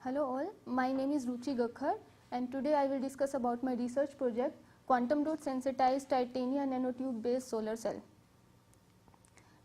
Hello all, my name is Ruchi Gakhar and today I will discuss about my research project quantum dot sensitized titanium nanotube based solar cell.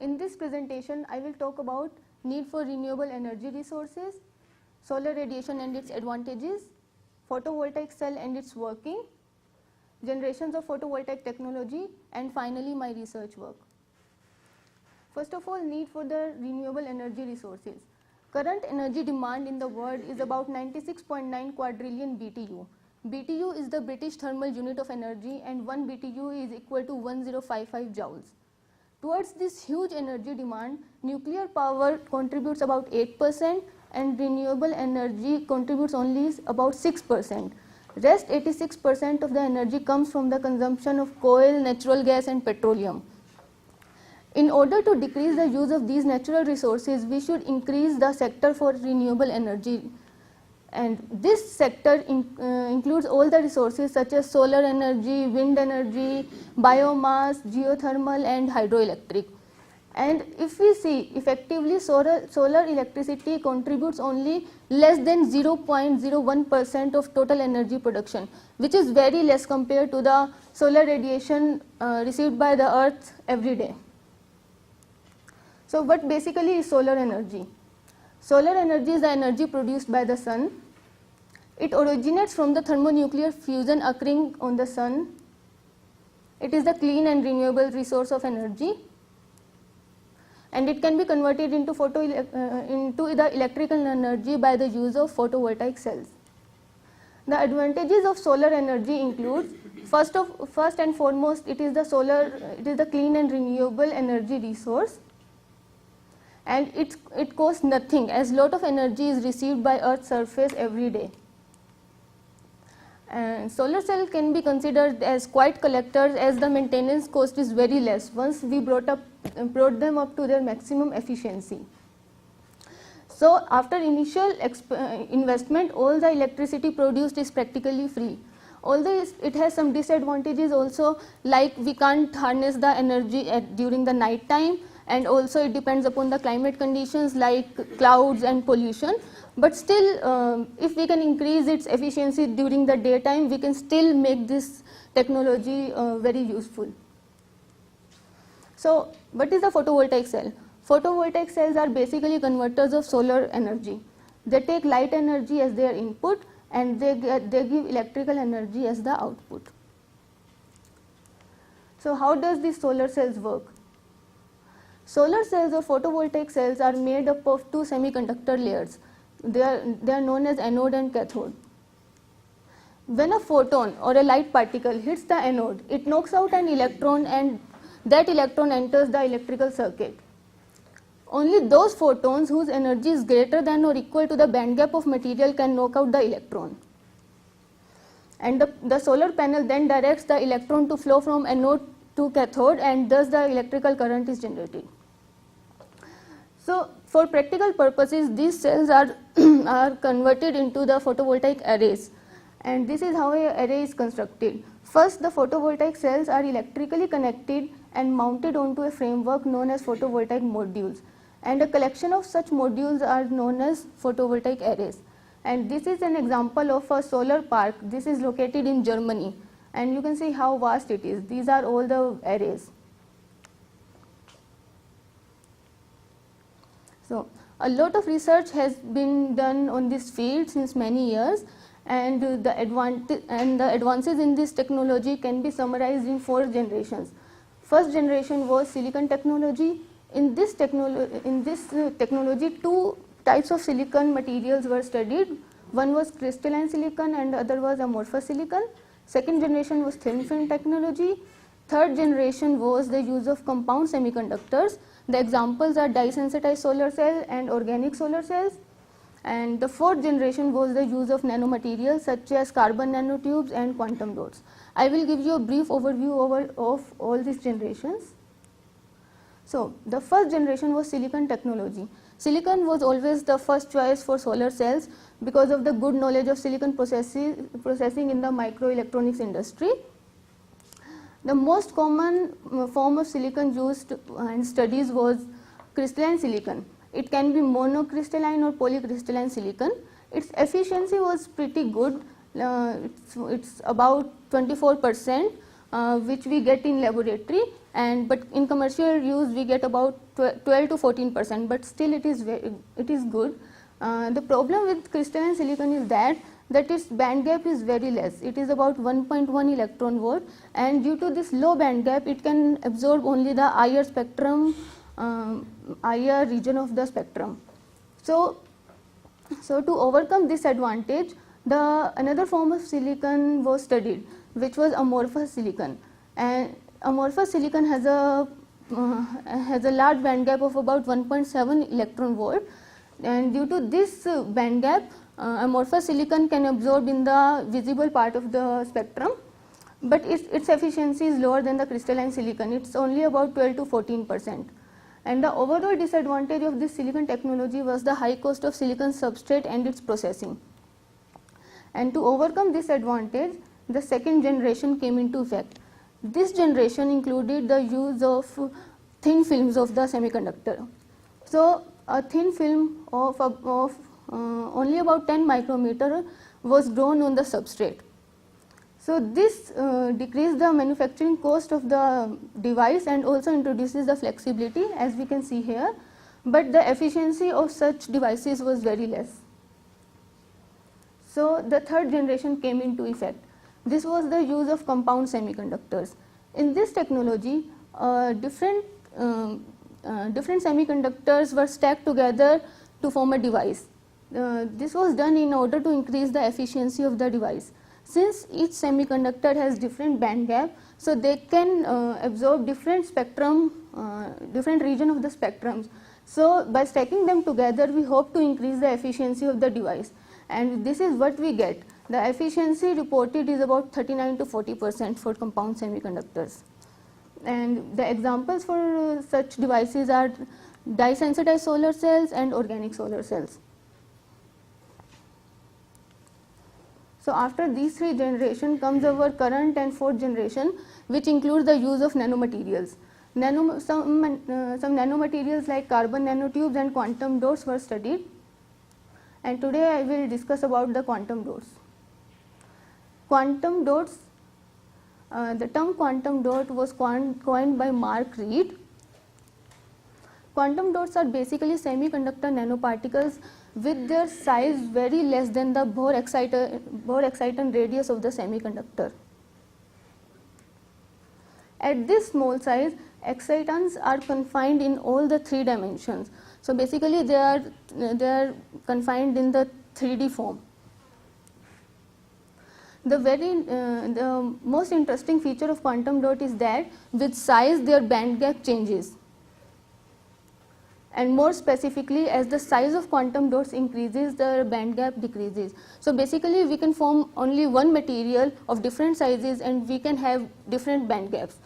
In this presentation I will talk about need for renewable energy resources, solar radiation and its advantages, photovoltaic cell and its working, generations of photovoltaic technology and finally my research work. First of all, need for the renewable energy resources. Current energy demand in the world is about 96.9 quadrillion BTU. BTU is the British thermal unit of energy and 1 BTU is equal to 1055 joules. Towards this huge energy demand, nuclear power contributes about 8% and renewable energy contributes only about 6%. Rest 86% of the energy comes from the consumption of coal, natural gas and petroleum. In order to decrease the use of these natural resources, we should increase the sector for renewable energy. And this sector includes all the resources such as solar energy, wind energy, biomass, geothermal and hydroelectric. And if we see, effectively solar electricity contributes only less than 0.01% of total energy production, which is very less compared to the solar radiation received by the earth every day. So what basically is solar energy? Solar energy is the energy produced by the sun. It originates from the thermonuclear fusion occurring on the sun. It is the clean and renewable resource of energy and it can be converted into the electrical energy by the use of photovoltaic cells. The advantages of solar energy include first and foremost it is the clean and renewable energy resource. And it costs nothing as lot of energy is received by earth's surface every day. And solar cell can be considered as quiet collectors as the maintenance cost is very less once we brought them up to their maximum efficiency. So after initial investment, all the electricity produced is practically free. Although it has some disadvantages also, like we can't harness the energy during the night time, and also it depends upon the climate conditions like clouds and pollution, but still if we can increase its efficiency during the daytime, we can still make this technology very useful. So what is the photovoltaic cell? Photovoltaic cells are basically converters of solar energy. They take light energy as their input and they give electrical energy as the output. So how does these solar cells work? Solar cells or photovoltaic cells are made up of two semiconductor layers. They are known as anode and cathode. When a photon or a light particle hits the anode, it knocks out an electron and that electron enters the electrical circuit. Only those photons whose energy is greater than or equal to the band gap of material can knock out the electron. And the solar panel then directs the electron to flow from anode to cathode and thus the electrical current is generated. So for practical purposes, these cells are converted into the photovoltaic arrays, and this is how an array is constructed. First, the photovoltaic cells are electrically connected and mounted onto a framework known as photovoltaic modules, and a collection of such modules are known as photovoltaic arrays. And this is an example of a solar park. This is located in Germany and you can see how vast it is. These are all the arrays. So a lot of research has been done on this field since many years, and the advances in this technology can be summarized in 4 generations. First generation was silicon technology. In this technology, 2 types of silicon materials were studied. One was crystalline silicon and the other was amorphous silicon. Second generation was thin film technology. Third generation was the use of compound semiconductors. The examples are dye-sensitized solar cell and organic solar cells. And the fourth generation was the use of nanomaterials such as carbon nanotubes and quantum dots. I will give you a brief overview of all these generations. So the first generation was silicon technology. Silicon was always the first choice for solar cells because of the good knowledge of silicon processing in the microelectronics industry. The most common form of silicon used and studies was crystalline silicon. It can be monocrystalline or polycrystalline silicon. Its efficiency was pretty good. It's about 24%, which we get in laboratory, but in commercial use we get about 12 to 14%, but still it is good. The problem with crystalline silicon is that its band gap is very less. It is about 1.1 electron volt, and due to this low band gap it can absorb only the IR spectrum, IR region of the spectrum. So to overcome this advantage, another form of silicon was studied, which was amorphous silicon. And amorphous silicon has a large band gap of about 1.7 electron volt, and due to this band gap, amorphous silicon can absorb in the visible part of the spectrum, but its efficiency is lower than the crystalline silicon. It's only about 12 to 14%. And the overall disadvantage of this silicon technology was the high cost of silicon substrate and its processing. And to overcome this advantage, the second generation came into effect. This generation included the use of thin films of the semiconductor. So a thin film of only about 10 micrometer was grown on the substrate. So this decreased the manufacturing cost of the device and also introduces the flexibility, as we can see here, but the efficiency of such devices was very less. So the third generation came into effect. This was the use of compound semiconductors. In this technology, different semiconductors were stacked together to form a device. This was done in order to increase the efficiency of the device. Since each semiconductor has different band gap, so they can absorb different spectrum, different region of the spectrums. So by stacking them together, we hope to increase the efficiency of the device, and this is what we get. The efficiency reported is about 39 to 40% for compound semiconductors. And the examples for such devices are dye-sensitized solar cells and organic solar cells. So after these three generations comes our current and fourth generation, which includes the use of nanomaterials. Some nanomaterials like carbon nanotubes and quantum dots were studied, and today I will discuss about the quantum dots. Quantum dots, the term quantum dot was coined by Mark Reed. Quantum dots are basically semiconductor nanoparticles with their size very less than the Bohr exciton radius of the semiconductor. At this small size, excitons are confined in all the 3 dimensions. So basically they are confined in the 3D form. The most interesting feature of quantum dot is that with size their band gap changes, and more specifically, as the size of quantum dots increases, the band gap decreases. So basically we can form only one material of different sizes and we can have different band gaps.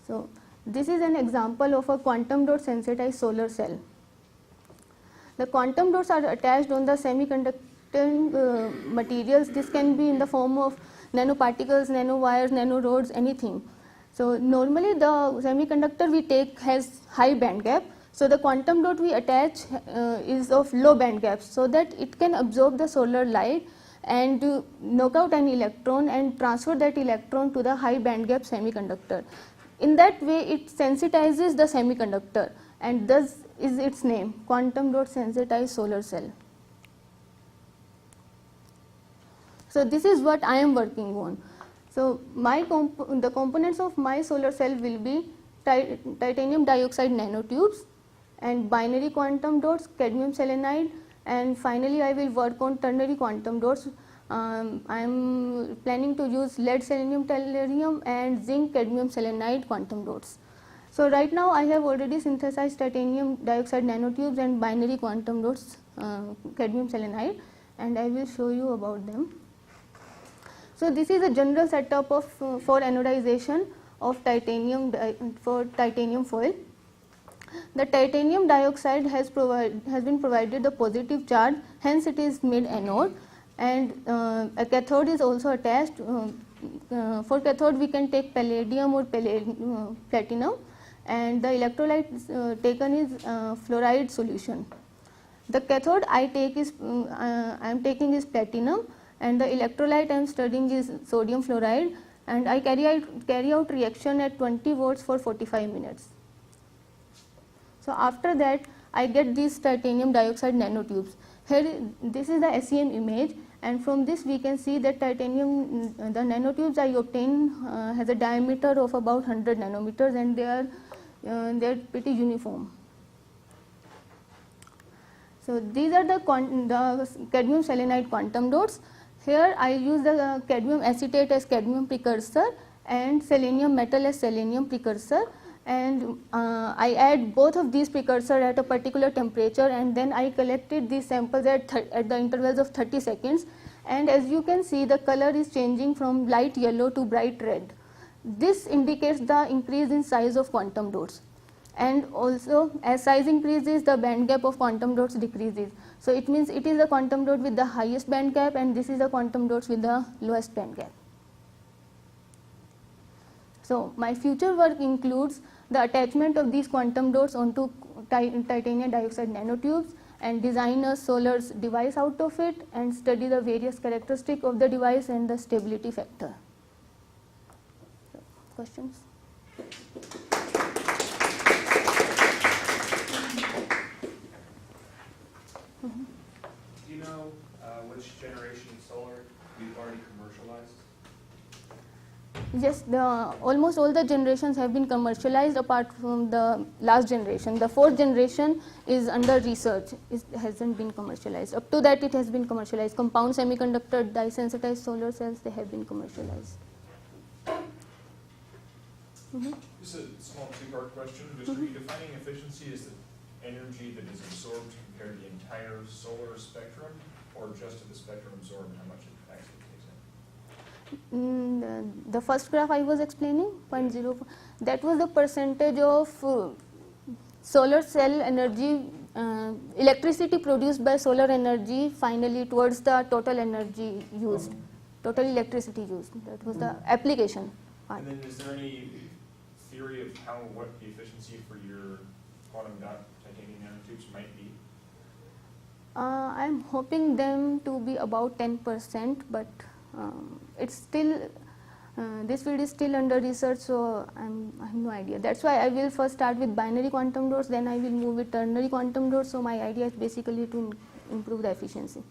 So this is an example of a quantum dot sensitized solar cell. The quantum dots are attached on the semiconducting materials. This can be in the form of nanoparticles, nanowires, nanorods, anything. So normally the semiconductor we take has high band gap. So the quantum dot we attach is of low band gap, so that it can absorb the solar light and knock out an electron and transfer that electron to the high band gap semiconductor. In that way it sensitizes the semiconductor, and thus is its name, quantum dot sensitized solar cell. So this is what I am working on. So the components of my solar cell will be titanium dioxide nanotubes and binary quantum dots, cadmium selenide, and finally I will work on ternary quantum dots. I am planning to use lead selenium tellurium and zinc cadmium selenide quantum dots. So right now I have already synthesized titanium dioxide nanotubes and binary quantum dots, cadmium selenide, and I will show you about them. So this is a general setup of for anodization of titanium for titanium foil. The titanium dioxide has been provided the positive charge, hence it is made anode, and a cathode is also attached. For cathode we can take palladium or platinum, and the electrolyte taken is fluoride solution. The cathode I am taking is platinum, and the electrolyte I am studying is sodium fluoride, and I carry out reaction at 20 volts for 45 minutes. So after that I get these titanium dioxide nanotubes. Here this is the SEM image, and from this we can see that titanium, the nanotubes I obtain has a diameter of about 100 nanometers, and they are pretty uniform. So these are the cadmium selenide quantum dots. Here I use the cadmium acetate as cadmium precursor and selenium metal as selenium precursor, and I add both of these precursors at a particular temperature, and then I collected these samples at the intervals of 30 seconds, and as you can see the color is changing from light yellow to bright red. This indicates the increase in size of quantum dots, and also as size increases the band gap of quantum dots decreases. So it means it is the quantum dot with the highest band gap, and this is the quantum dots with the lowest band gap. So my future work includes the attachment of these quantum dots onto titanium dioxide nanotubes, and design a solar device out of it, and study the various characteristics of the device and the stability factor. So, questions? Do you know which generation solar you've already commercialized? Yes, almost all the generations have been commercialized apart from the last generation. The fourth generation is under research, it hasn't been commercialized. Up to that it has been commercialized. Compound semiconductor dye-sensitized solar cells, they have been commercialized. Just a small two-part question. Just are you defining efficiency as the energy that is absorbed compared to the entire solar spectrum, or just to the spectrum absorbed and how much it actually takes in? The first graph I was explaining, 0.04, that was the percentage of solar cell energy, electricity produced by solar energy finally towards the total energy used, total electricity used. That was the application part. And then is there any theory of what the efficiency for your quantum dot titanium nanotubes might be? I am hoping them to be about 10%, but it's still, this field is still under research, so I have no idea. That's why I will first start with binary quantum dots, then I will move with ternary quantum dots. So my idea is basically to improve the efficiency.